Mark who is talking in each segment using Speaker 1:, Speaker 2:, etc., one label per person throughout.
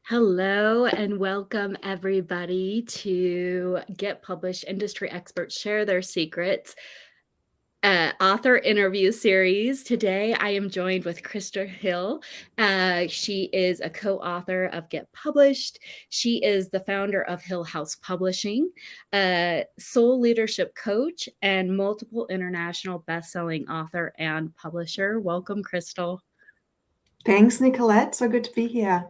Speaker 1: Hello and welcome everybody to Get Published Industry Experts Share Their Secrets author interview series. Today I am joined with Krystal Hille. She is a co-author of Get Published. She is the founder of Hille House Publishing, a soul leadership coach, and multiple international best-selling author and publisher. Welcome, Krystal.
Speaker 2: Thanks, Nicolette. So good to be here.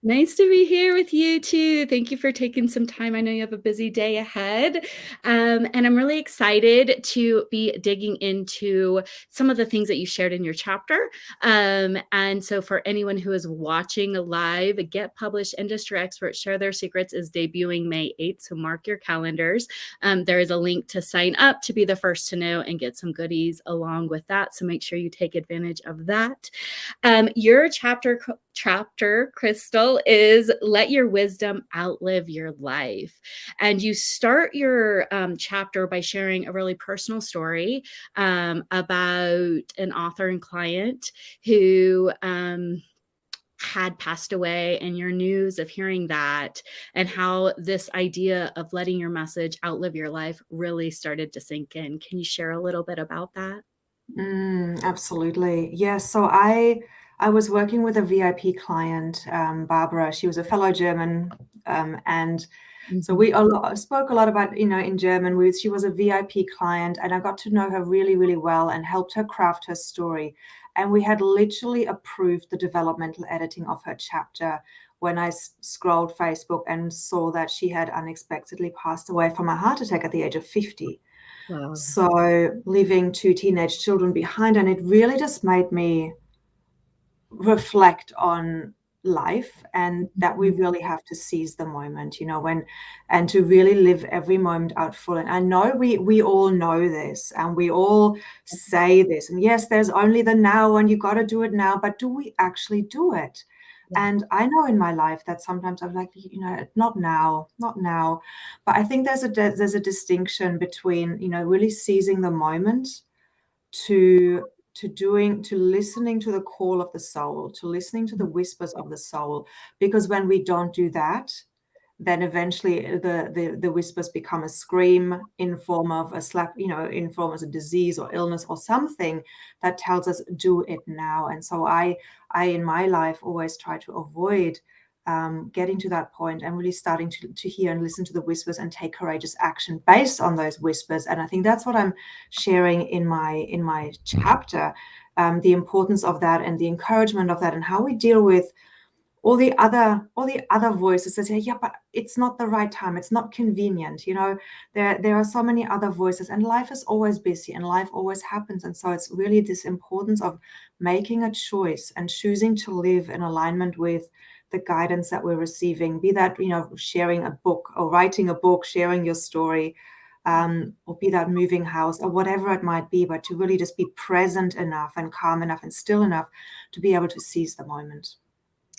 Speaker 1: Nice to be here with you too. Thank you for taking some time. I know you have a busy day ahead. And I'm really excited to be digging into some of the things that you shared in your chapter. And so for anyone who is watching live, Get Published Industry Experts Share Their Secrets is debuting May 8th. So mark your calendars. There is a link to sign up to be the first to know and get some goodies along with that. So make sure you take advantage of that. Your chapter, Krystal, is Let Your Wisdom Outlive Your Life. And you start your chapter by sharing a really personal story about an author and client who had passed away, and your news of hearing that and how this idea of letting your message outlive your life really started to sink in. Can you share a little bit about that?
Speaker 2: Absolutely. Yes. So I was working with a VIP client, Barbara. She was a fellow German, and so we spoke a lot about, in German. She was a VIP client, and I got to know her really, really well and helped her craft her story. And we had literally approved the developmental editing of her chapter when I scrolled Facebook and saw that she had unexpectedly passed away from a heart attack at the age of 50.
Speaker 1: Wow.
Speaker 2: So leaving 2 teenage children behind, and it really just made me reflect on life and that we really have to seize the moment, and to really live every moment out full. And I know we all know this and we all say this, and yes, there's only the now and you got to do it now, but do we actually do it? And I know in my life that sometimes I'm like, not now. But I think there's a distinction between, really seizing the moment to listening to the call of the soul, to listening to the whispers of the soul. Because when we don't do that, then eventually the whispers become a scream in form of a slap, in form of a disease or illness or something that tells us, do it now. And so I in my life always try to avoid getting to that point and really starting to hear and listen to the whispers and take courageous action based on those whispers. And I think that's what I'm sharing in my chapter, the importance of that and the encouragement of that, and how we deal with all the other voices that say, yeah, but it's not the right time, it's not convenient. There are so many other voices, and life is always busy and life always happens. And so it's really this importance of making a choice and choosing to live in alignment with the guidance that we're receiving, be that, sharing a book or writing a book, sharing your story, or be that moving house or whatever it might be, but to really just be present enough and calm enough and still enough to be able to seize the moment.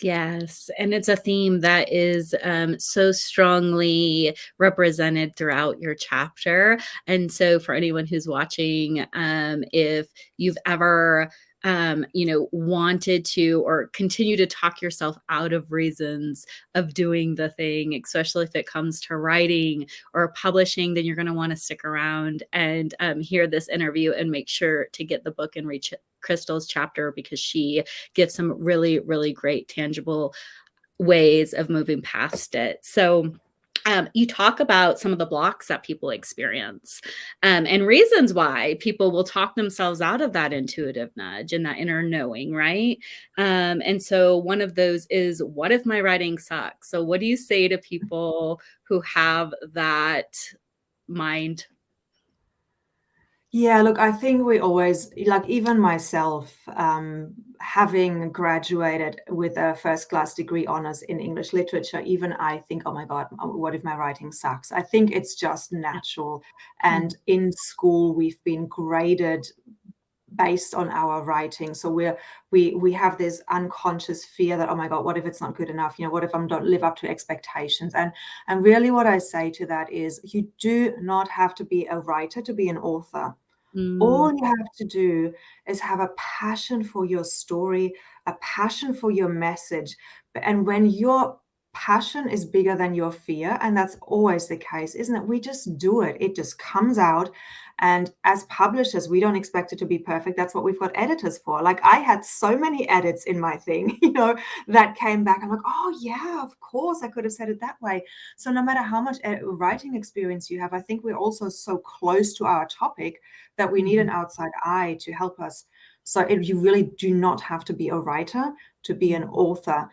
Speaker 1: Yes, and it's a theme that is so strongly represented throughout your chapter. And so for anyone who's watching, if you've ever wanted to or continue to talk yourself out of reasons of doing the thing, especially if it comes to writing or publishing, then you're going to want to stick around and hear this interview and make sure to get the book and reach Krystal's chapter, because she gives some really, really great tangible ways of moving past it. So you talk about some of the blocks that people experience and reasons why people will talk themselves out of that intuitive nudge and that inner knowing, right? And so one of those is, what if my writing sucks? So what do you say to people who have that mind?
Speaker 2: Yeah, look, I think we always, like even myself, having graduated with a first-class degree honors in English literature, even I think, oh my God, what if my writing sucks? I think it's just natural. And in school, we've been graded based on our writing. So we have this unconscious fear that, oh my God, what if it's not good enough? What if I don't live up to expectations? And really what I say to that is, you do not have to be a writer to be an author. All you have to do is have a passion for your story, a passion for your message. And when you're passion is bigger than your fear, and that's always the case, isn't it? We just do it. It just comes out. And as publishers, we don't expect it to be perfect. That's what we've got editors for. Like, I had so many edits in my thing, that came back. I'm like, oh yeah, of course I could have said it that way. So no matter how much writing experience you have, I think we're also so close to our topic that we need an outside eye to help us. So you really do not have to be a writer to be an author.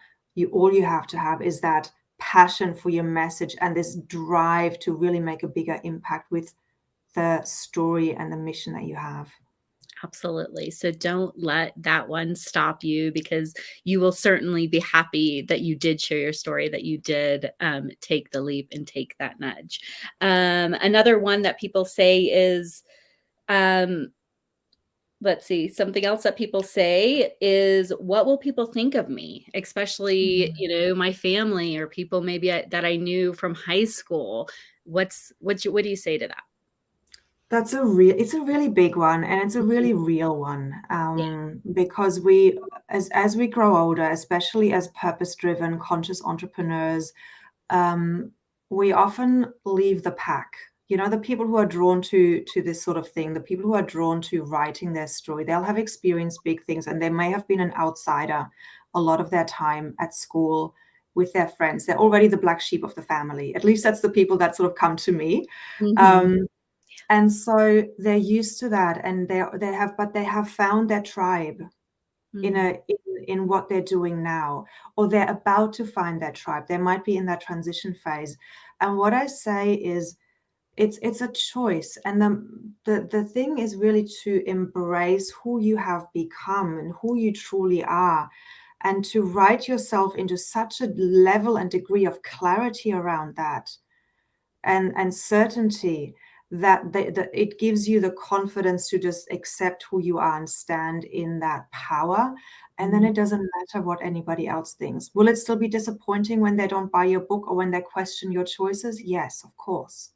Speaker 2: All you have to have is that passion for your message and this drive to really make a bigger impact with the story and the mission that you have.
Speaker 1: Absolutely. So don't let that one stop you, because you will certainly be happy that you did share your story, that you did take the leap and take that nudge. Another one that people say is, let's see, something else that people say is, what will people think of me? Especially, my family or people maybe that I knew from high school. What do you say to that?
Speaker 2: It's a really big one, and it's a really real one,
Speaker 1: Yeah.
Speaker 2: because as we grow older, especially as purpose-driven, conscious entrepreneurs, we often leave the pack. The people who are drawn to this sort of thing, the people who are drawn to writing their story, they'll have experienced big things, and they may have been an outsider a lot of their time at school with their friends. They're already the black sheep of the family. At least that's the people that sort of come to me.
Speaker 1: Mhm.
Speaker 2: Um, and so they're used to that, and they have found their tribe
Speaker 1: Mm.
Speaker 2: in what they're doing now, or they're about to find their tribe. They might be in that transition phase. And what I say is, it's a choice. And the thing is really to embrace who you have become and who you truly are, and to write yourself into such a level and degree of clarity around that, and certainty, that it gives you the confidence to just accept who you are and stand in that power. And then
Speaker 1: Mhm.
Speaker 2: it doesn't matter what anybody else thinks. Will it still be disappointing when they don't buy your book or when they question your choices? Yes, of course.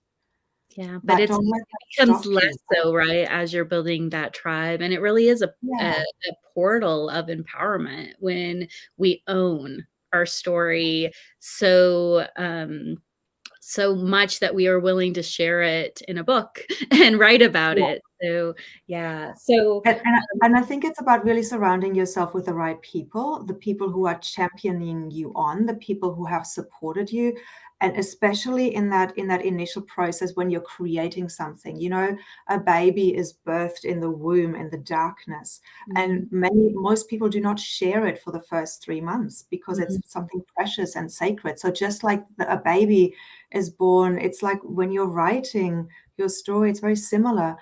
Speaker 1: Yeah, but
Speaker 2: But
Speaker 1: it
Speaker 2: don't let that
Speaker 1: becomes
Speaker 2: stop
Speaker 1: less
Speaker 2: you.
Speaker 1: so, right, as you're building that tribe, and it really is a
Speaker 2: Yeah.
Speaker 1: a portal of empowerment when we own our story so, so much that we are willing to share it in a book and write about
Speaker 2: Yeah.
Speaker 1: it. So, yeah. So,
Speaker 2: And I think it's about really surrounding yourself with the right people, the people who are championing you on, the people who have supported you, and especially in that initial process when you're creating something. A baby is birthed in the womb in the darkness, and
Speaker 1: mhm,
Speaker 2: most people do not share it for the first 3 months because it's
Speaker 1: mhm.
Speaker 2: something precious and sacred. So just like a baby is born, it's like when you're writing your story, it's very similar.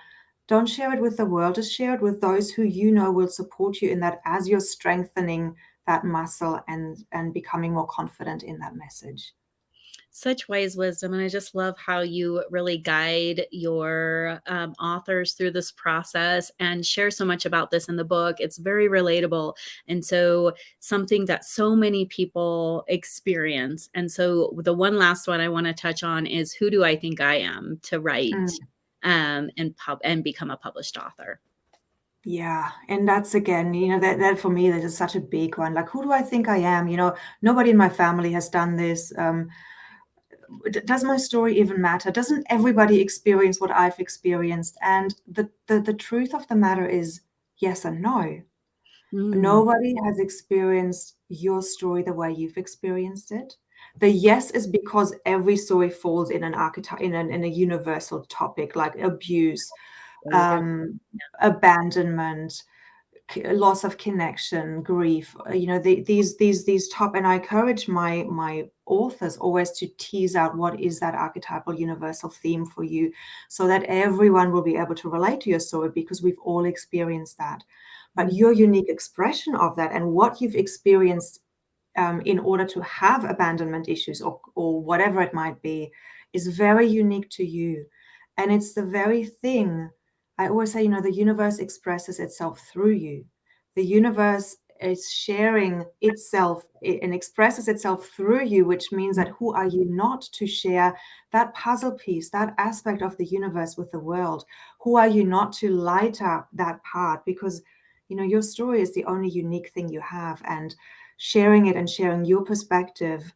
Speaker 2: Don't share it with the world, just share it with those who will support you in that as you're strengthening that muscle and becoming more confident in that message.
Speaker 1: Such wise wisdom, and I just love how you really guide your authors through this process and share so much about this in the book. It's very relatable, and so something that so many people experience. And so the one last one I want to touch on is, who do I think I am to write
Speaker 2: Mm,
Speaker 1: and become a published author?
Speaker 2: yeah, and that's again, that for me, that is such a big one. Like, who do I think I am? Nobody in my family has done this. Does my story even matter? Doesn't everybody experience what I've experienced? And the truth of the matter is, yes and no.
Speaker 1: Mm,
Speaker 2: Nobody has experienced your story the way you've experienced it. The yes is because every story falls in an archetype, in a universal topic like abuse,
Speaker 1: there you go.
Speaker 2: um, abandonment, loss of connection, grief. These top, and I encourage my authors always to tease out what is that archetypal universal theme for you, so that everyone will be able to relate to your story, because we've all experienced that. But
Speaker 1: Mm,
Speaker 2: your unique expression of that and what you've experienced, in order to have abandonment issues or whatever it might be, is very unique to you. And it's the very thing I always say, the universe expresses itself through you. The universe is sharing itself and expresses itself through you, which means that who are you not to share that puzzle piece, that aspect of the universe with the world? Who are you not to light up that part? Because your story is the only unique thing you have, and sharing it and sharing your perspective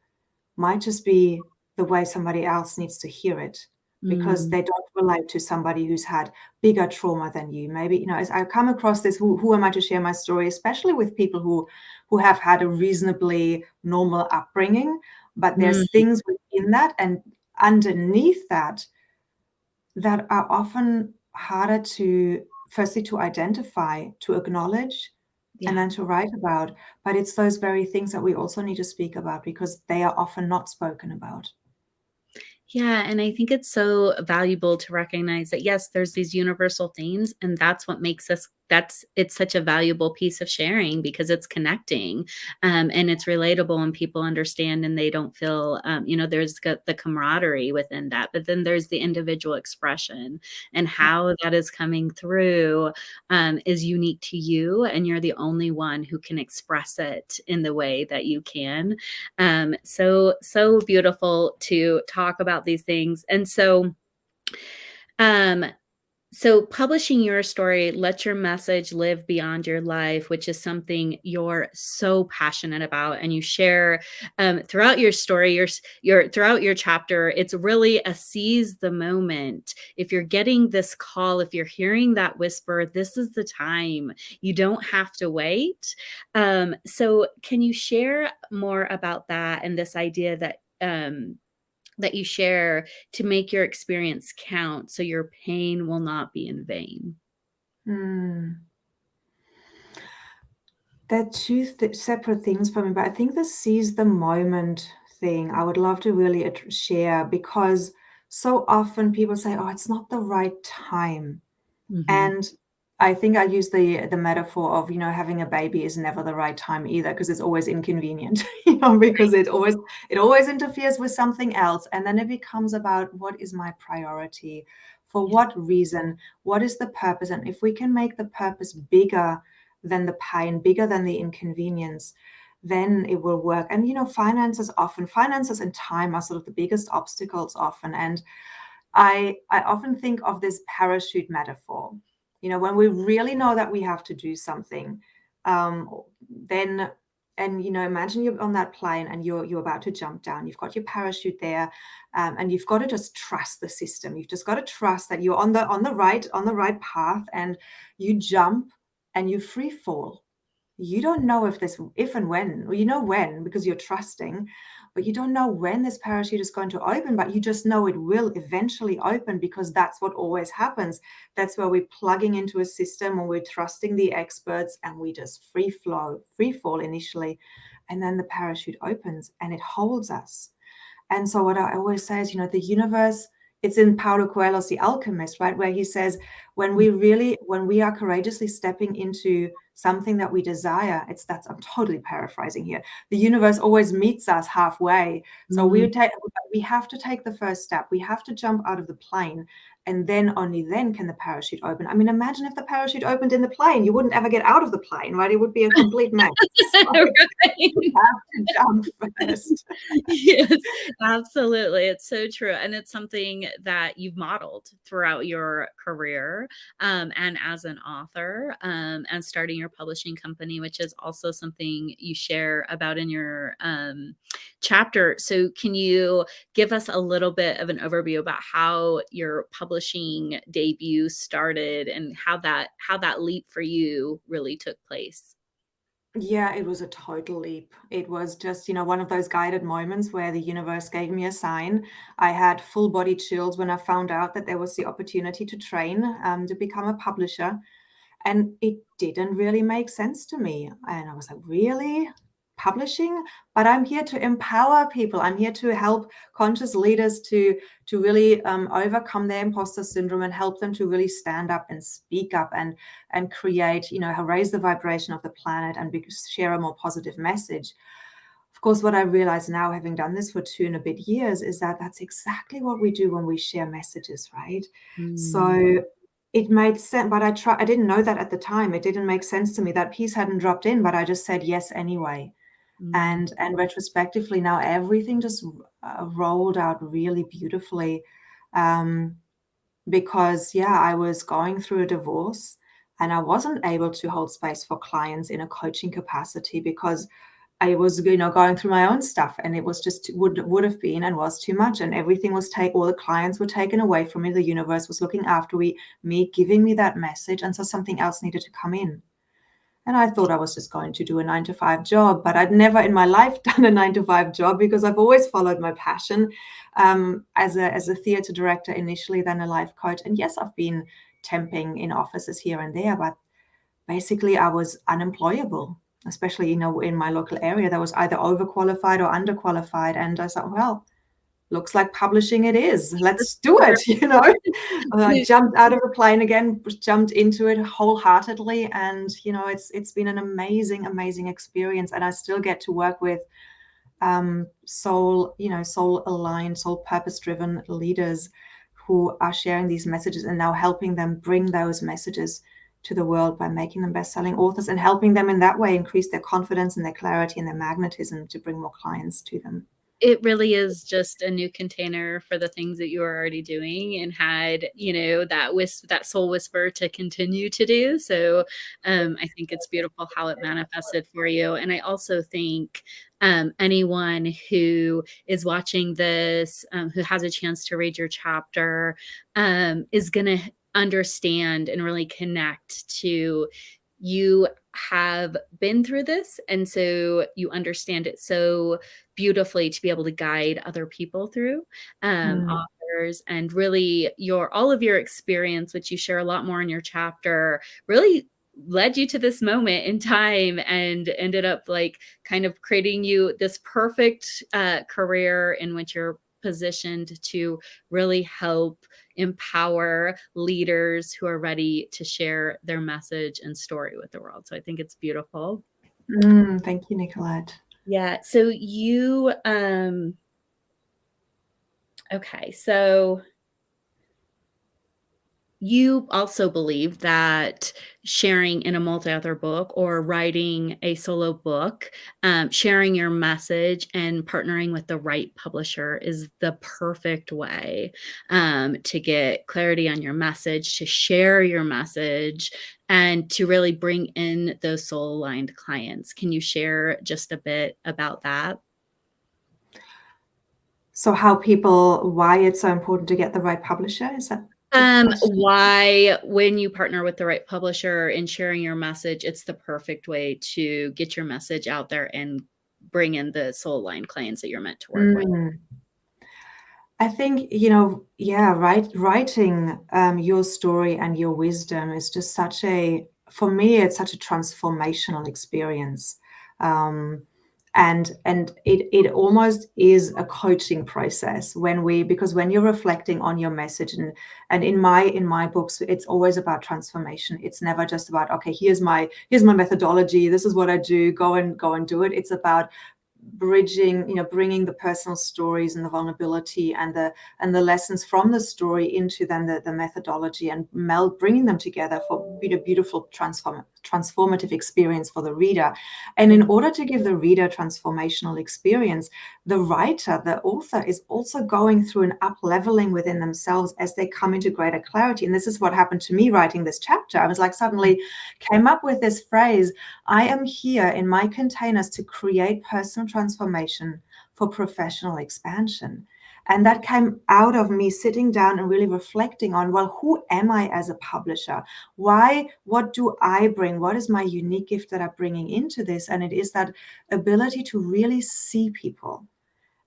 Speaker 2: might just be the way somebody else needs to hear it, because
Speaker 1: Mm,
Speaker 2: they don't relate to somebody who's had bigger trauma than you. Maybe, as I come across this, who am I to share my story, especially with people who have had a reasonably normal upbringing, but
Speaker 1: mm,
Speaker 2: there's things within that and underneath that that are often harder to, firstly, to identify, to acknowledge, and
Speaker 1: yeah.
Speaker 2: then to write about. But it's those very things that we also need to speak about, because they are often not spoken about.
Speaker 1: Yeah, and I think it's so valuable to recognize that, yes, there's these universal themes, and that's what makes us that's it's such a valuable piece of sharing because it's connecting, and it's relatable and people understand and they don't feel, there's the camaraderie within that, but then there's the individual expression and
Speaker 2: Yeah.
Speaker 1: how that is coming through, is unique to you, and you're the only one who can express it in the way that you can. So beautiful to talk about these things. And um, so publishing your story, let your message live beyond your life, which is something you're so passionate about, and you share throughout your story, your throughout your chapter. It's really a seize the moment. If you're getting this call, if you're hearing that whisper, this is the time. You don't have to wait. So, can you share more about that and this idea that you share to make your experience count so your pain will not be in vain?
Speaker 2: Mm. They're two separate things for me, but I think the seize the moment thing, I would love to really share, because so often people say, "Oh, it's not the right time."
Speaker 1: Mhm.
Speaker 2: And I think I use the metaphor of, having a baby is never the right time either, because it's always inconvenient, because it always interferes with something else. And then it becomes about, what is my priority? For
Speaker 1: Yeah.
Speaker 2: what reason? What is the purpose? And if we can make the purpose bigger than the pain, bigger than the inconvenience, then it will work. And finances and time are sort of the biggest obstacles often. And I often think of this parachute metaphor. When we really know that we have to do something, then, and imagine you're on that plane and you're about to jump down. You've got your parachute there, and you've got to just trust the system. You've just got to trust that you're on the right path, and you jump and you free fall. You don't know if and when, or when, because you're trusting, but you don't know when this parachute is going to open, but you just know it will eventually open, because that's what always happens. That's where we're plugging into a system, or we're trusting the experts, and we just free fall initially, and then the parachute opens and it holds us. And so what I always say is, the universe, it's in Paulo Coelho's The Alchemist, right? Where he says, when we are courageously stepping into something that we desire, I'm totally paraphrasing here. The universe always meets us halfway. So
Speaker 1: Mm.
Speaker 2: we have to take the first step. We have to jump out of the plane. And then, only then, can the parachute open. I mean, imagine if the parachute opened in the plane, you wouldn't ever get out of the plane, right? It would be a complete mess. So you
Speaker 1: Right.
Speaker 2: have to jump first.
Speaker 1: Yes, absolutely. It's so true. And it's something that you've modeled throughout your career, and as an author, and starting your publishing company, which is also something you share about in your chapter. So, can you give us a little bit of an overview about how your publishing debut started and how that leap for you really took place?
Speaker 2: Yeah, it was a total leap. It was just, one of those guided moments where the universe gave me a sign. I had full body chills when I found out that there was the opportunity to train, to become a publisher. And it didn't really make sense to me. And I was like, really? Publishing? But I'm here to empower people. I'm here to help conscious leaders to really overcome their imposter syndrome, and help them to really stand up and speak up, and create, raise the vibration of the planet, and share a more positive message. Of course, what I realize now, having done this for 2 and a bit years, is that that's exactly what we do when we share messages, right?
Speaker 1: Mm,
Speaker 2: So it made sense, but I didn't know that at the time. It didn't make sense to me. That piece hadn't dropped in, but I just said yes anyway.
Speaker 1: mm,
Speaker 2: And retrospectively now, everything just rolled out really beautifully, um, because I was going through a divorce, and I wasn't able to hold space for clients in a coaching capacity, because I was, going through my own stuff, and it was just would have been and was too much, and everything was all the clients were taken away from me. The universe was looking after me, giving me that message, and so something else needed to come in. And I thought I was just going to do a 9-to-5 job, but I'd never in my life done a 9-to-5 job because I've always followed my passion, as a theater director initially, then a life coach. And yes, I've been temping in offices here and there, but basically I was unemployable, especially, in my local area. That was either overqualified or underqualified. And I thought, well, looks like publishing it is. Let's do it. I jumped out of the plane again, jumped into it wholeheartedly, and it's been an amazing experience. And I still get to work with soul aligned, soul purpose driven leaders who are sharing these messages and now helping them bring those messages to the world by making them best-selling authors and helping them in that way increase their confidence and their clarity and their magnetism to bring more clients to them.
Speaker 1: It really is just a new container for the things that you are already doing and had, that soul whisper to continue to do. So I think it's beautiful how it manifested for you. And I also think anyone who is watching this, who has a chance to read your chapter, is going to understand and really connect to you have been through this. And so you understand it so beautifully to be able to guide other people through, authors, and really all of your experience, which you share a lot more in your chapter, really led you to this moment in time and ended up like kind of creating you this perfect career in which you're positioned to really help empower leaders who are ready to share their message and story with the world. So I think it's beautiful.
Speaker 2: Thank you, Nicolette.
Speaker 1: Yeah. So you, okay. So you also believe that sharing in a multi-author book or writing a solo book, sharing your message and partnering with the right publisher is the perfect way to get clarity on your message, to share your message, and to really bring in those soul-aligned clients. Can you share just a bit about that?
Speaker 2: So why it's so important to get the right publisher? Is that the question?
Speaker 1: Why, when you partner with the right publisher and sharing your message, it's the perfect way to get your message out there and bring in the soul line clients that you're meant to work with.
Speaker 2: I think, writing your story and your wisdom is just for me, it's such a transformational experience. And it almost is a coaching process because when you're reflecting on your message, and in my books, it's always about transformation. It's never just about, okay, here's my methodology, this is what I do, go and do it. It's about bridging, bringing the personal stories and the vulnerability and the lessons from the story into then the methodology, and bringing them together for beautiful transformative experience for the reader. And in order to give the reader a transformational experience, the writer, the author, is also going through an up-leveling within themselves as they come into greater clarity. And this is what happened to me writing this chapter. I was like, suddenly came up with this phrase: I am here in my containers to create personal transformation for professional expansion. And that came out of me sitting down and really reflecting on, well, who am I as a publisher? What do I bring? What is my unique gift that I'm bringing into this? And it is that ability to really see people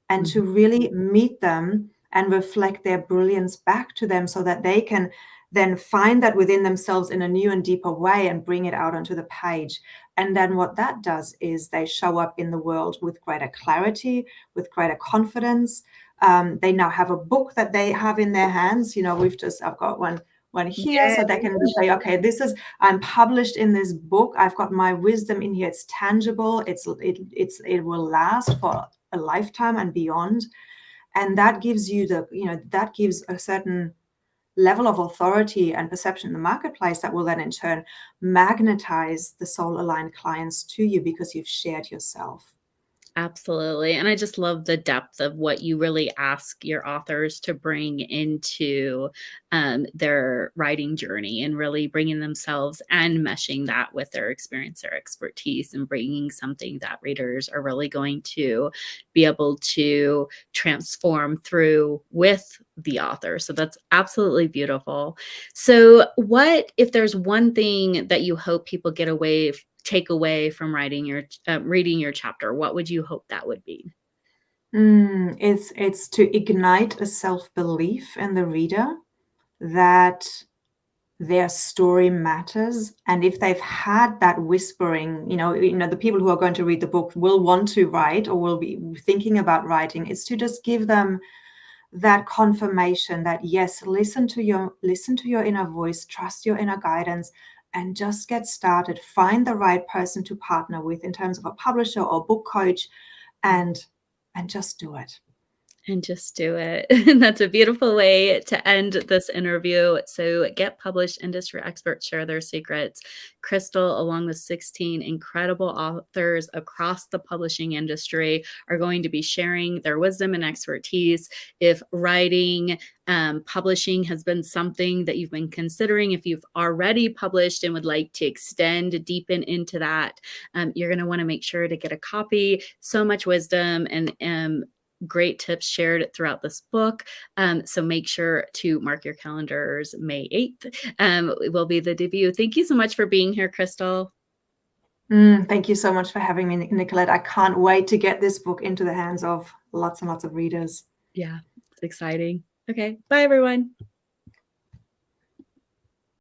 Speaker 2: and to really meet them and reflect their brilliance back to them, so that they can then find that within themselves in a new and deeper way and bring it out onto the page. And then what that does is they show up in the world with greater clarity, with greater confidence. They now have a book that they have in their hands. I've got one here, so they can say, okay, I'm published in this book. I've got my wisdom in here. It's tangible. It will last for a lifetime and beyond. And that gives that gives a certain level of authority and perception in the marketplace that will then in turn magnetize the soul aligned clients to you, because you've shared yourself.
Speaker 1: Absolutely. And I just love the depth of what you really ask your authors to bring into their writing journey, and really bringing themselves and meshing that with their experience, their expertise, and bringing something that readers are really going to be able to transform through with the author. So that's absolutely beautiful. So, what if there's one thing that you hope people take away from reading your chapter? What would you hope that would be?
Speaker 2: It's to ignite a self-belief in the reader that their story matters. And if they've had that whispering, the people who are going to read the book will want to write or will be thinking about writing, it's to just give them that confirmation that, yes, listen to your inner voice, trust your inner guidance, and just get started. Find the right person to partner with in terms of a publisher or book coach, and just do it.
Speaker 1: And just do it. And that's a beautiful way to end this interview. So, Get Published industry experts share their secrets. Krystal, along with 16 incredible authors across the publishing industry, are going to be sharing their wisdom and expertise. If writing, publishing has been something that you've been considering, if you've already published and would like to extend, deepen into that, you're going to want to make sure to get a copy. So much wisdom and great tips shared throughout this book. So make sure to mark your calendars. May 8th will be the debut. Thank you so much for being here, Krystal.
Speaker 2: Thank you so much for having me, Nicolette. I can't wait to get this book into the hands of lots and lots of readers.
Speaker 1: Yeah, it's exciting. Okay, bye everyone.